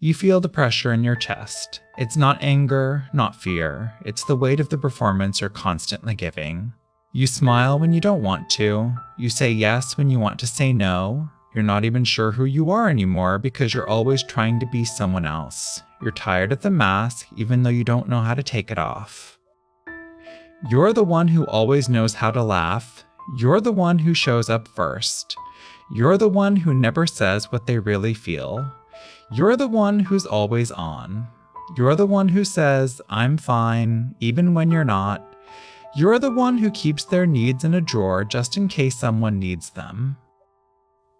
You feel the pressure in your chest. It's not anger, not fear. It's the weight of the performance you're constantly giving. You smile when you don't want to. You say yes when you want to say no. You're not even sure who you are anymore because you're always trying to be someone else. You're tired of the mask even though you don't know how to take it off. You're the one who always knows how to laugh. You're the one who shows up first. You're the one who never says what they really feel. You're the one who's always on. You're the one who says, "I'm fine," even when you're not. You're the one who keeps their needs in a drawer just in case someone needs them.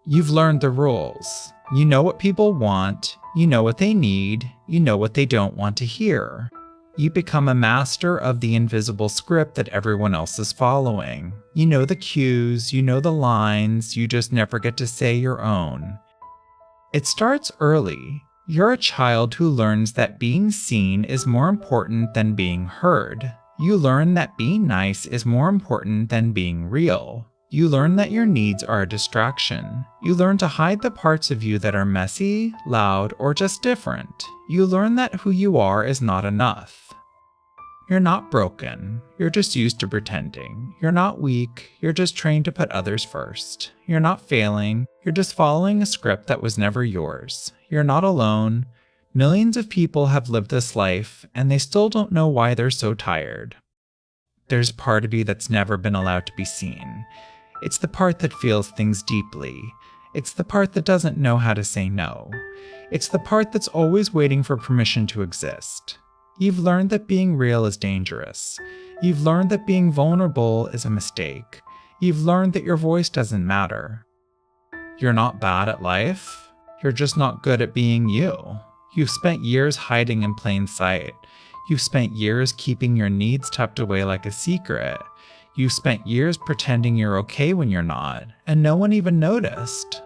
You've learned the rules. You know what people want. You know what they need. You know what they don't want to hear. You become a master of the invisible script that everyone else is following. You know the cues. You know the lines. You just never get to say your own. It starts early. You're a child who learns that being seen is more important than being heard. You learn that being nice is more important than being real. You learn that your needs are a distraction. You learn to hide the parts of you that are messy, loud, or just different. You learn that who you are is not enough. You're not broken. You're just used to pretending. You're not weak. You're just trained to put others first. You're not failing. You're just following a script that was never yours. You're not alone. Millions of people have lived this life, and they still don't know why they're so tired. There's part of you that's never been allowed to be seen. It's the part that feels things deeply. It's the part that doesn't know how to say no. It's the part that's always waiting for permission to exist. You've learned that being real is dangerous. You've learned that being vulnerable is a mistake. You've learned that your voice doesn't matter. You're not bad at life. You're just not good at being you. You've spent years hiding in plain sight. You've spent years keeping your needs tucked away like a secret. You've spent years pretending you're okay when you're not, and no one even noticed.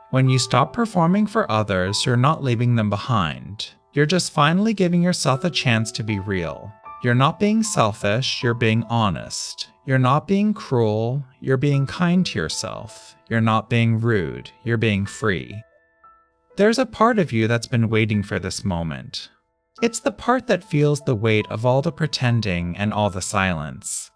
When you stop performing for others, you're not leaving them behind. You're just finally giving yourself a chance to be real. You're not being selfish, you're being honest. You're not being cruel, you're being kind to yourself. You're not being rude, you're being free. There's a part of you that's been waiting for this moment. It's the part that feels the weight of all the pretending and all the silence.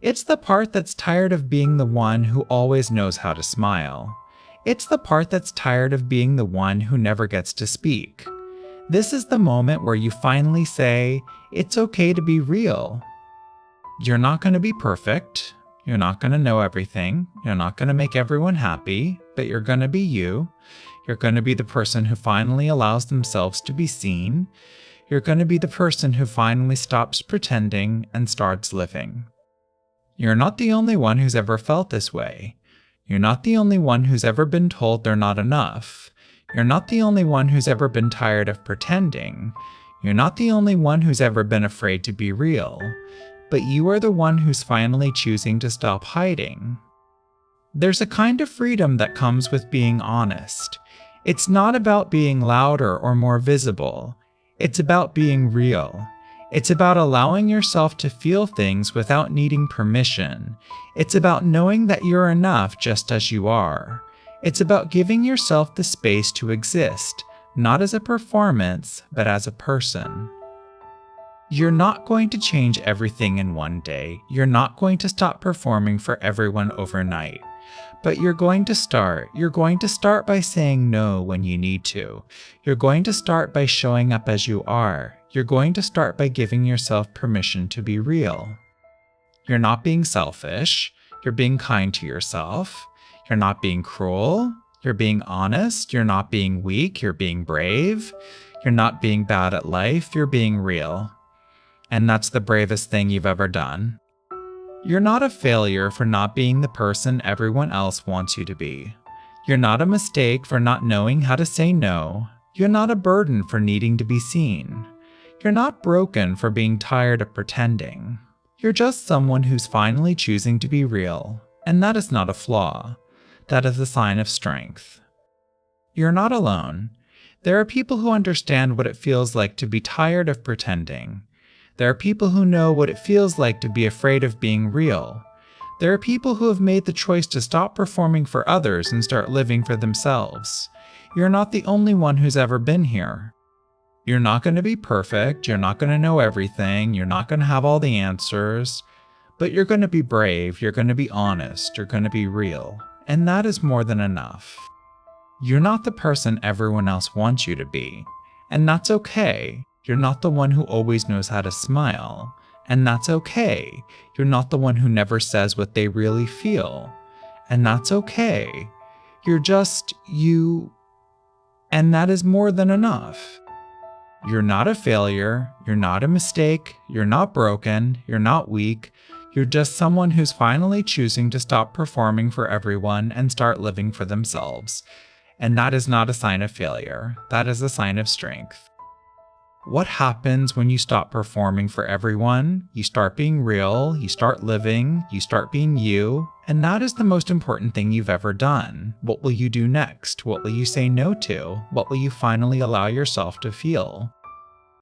It's the part that's tired of being the one who always knows how to smile. It's the part that's tired of being the one who never gets to speak. This is the moment where you finally say, it's okay to be real. You're not going to be perfect. You're not going to know everything. You're not going to make everyone happy, but you're going to be you. You're going to be the person who finally allows themselves to be seen. You're going to be the person who finally stops pretending and starts living. You're not the only one who's ever felt this way. You're not the only one who's ever been told they're not enough. You're not the only one who's ever been tired of pretending. You're not the only one who's ever been afraid to be real. But you are the one who's finally choosing to stop hiding. There's a kind of freedom that comes with being honest. It's not about being louder or more visible. It's about being real. It's about allowing yourself to feel things without needing permission. It's about knowing that you're enough just as you are. It's about giving yourself the space to exist, not as a performance, but as a person. You're not going to change everything in one day. You're not going to stop performing for everyone overnight. But you're going to start. You're going to start by saying no when you need to. You're going to start by showing up as you are. You're going to start by giving yourself permission to be real. You're not being selfish. You're being kind to yourself. You're not being cruel. You're being honest. You're not being weak. You're being brave. You're not being bad at life. You're being real. And that's the bravest thing you've ever done. You're not a failure for not being the person everyone else wants you to be. You're not a mistake for not knowing how to say no. You're not a burden for needing to be seen. You're not broken for being tired of pretending. You're just someone who's finally choosing to be real. And that is not a flaw. That is a sign of strength. You're not alone. There are people who understand what it feels like to be tired of pretending. There are people who know what it feels like to be afraid of being real. There are people who have made the choice to stop performing for others and start living for themselves. You're not the only one who's ever been here. You're not going to be perfect. You're not going to know everything. You're not going to have all the answers. But you're going to be brave. You're going to be honest. You're going to be real. And that is more than enough. You're not the person everyone else wants you to be. And that's okay. You're not the one who always knows how to smile. And that's okay. You're not the one who never says what they really feel. And that's okay. You're just you. And that is more than enough. You're not a failure. You're not a mistake. You're not broken. You're not weak. You're just someone who's finally choosing to stop performing for everyone and start living for themselves. And that is not a sign of failure. That is a sign of strength. What happens when you stop performing for everyone? You start being real, you start living, you start being you, and that is the most important thing you've ever done. What will you do next? What will you say no to? What will you finally allow yourself to feel?